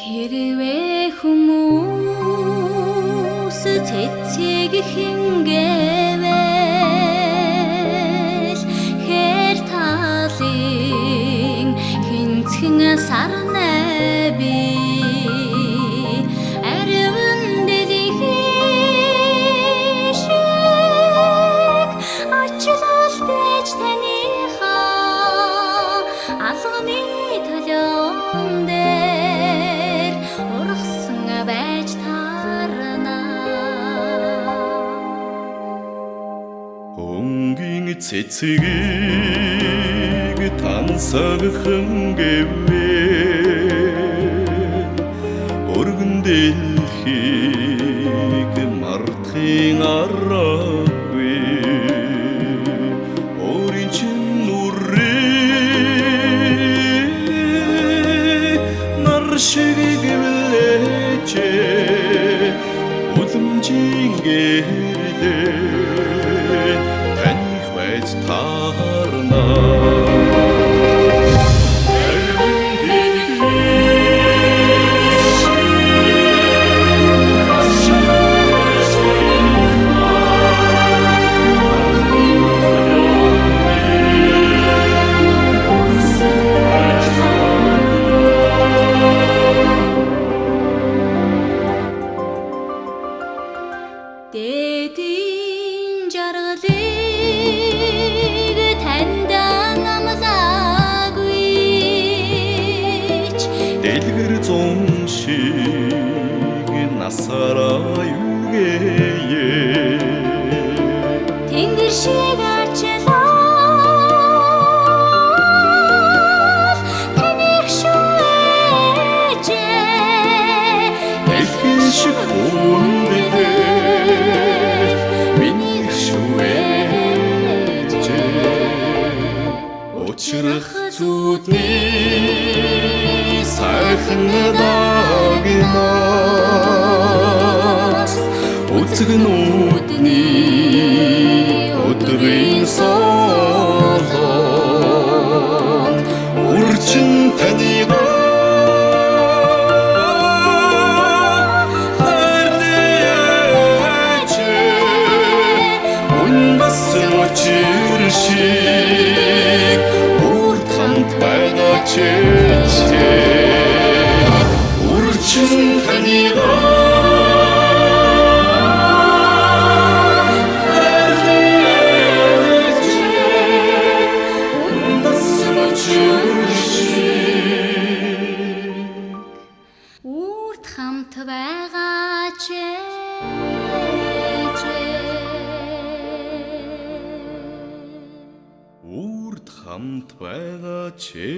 Хэрвээ хүмүүс цэцэг хингээвэл хэр талын хинцхэн сарнай би ариван дэлхийн шиг ачлалтэж таныхаа алганы төлөөн дээр ургасан байж таарна. Өнгийн цэцгийг тансагхан гэвэн өргөн дэлхийг мартахын аргагүй өөрийн чинь нүрээ нар шиг гэвлээч үлэмжийн гэрэлээ таних байж таарна. Дэдийн жаргалыг таньдан амлаагүй ч Дэлгэр зун шиг насараа юугээ тэнгэр шиг ачлал таних шүүж дэлхий шиг хүндэлээ миний шүвэж учрах зүудний сайхан дагнаас үзэгнүүдний өдрийн солон үрчин танигаа шиг үрд хамт байгаа чэчээ үрчин танигаа үрд хамт байгаа үрд хамт байгаа чэ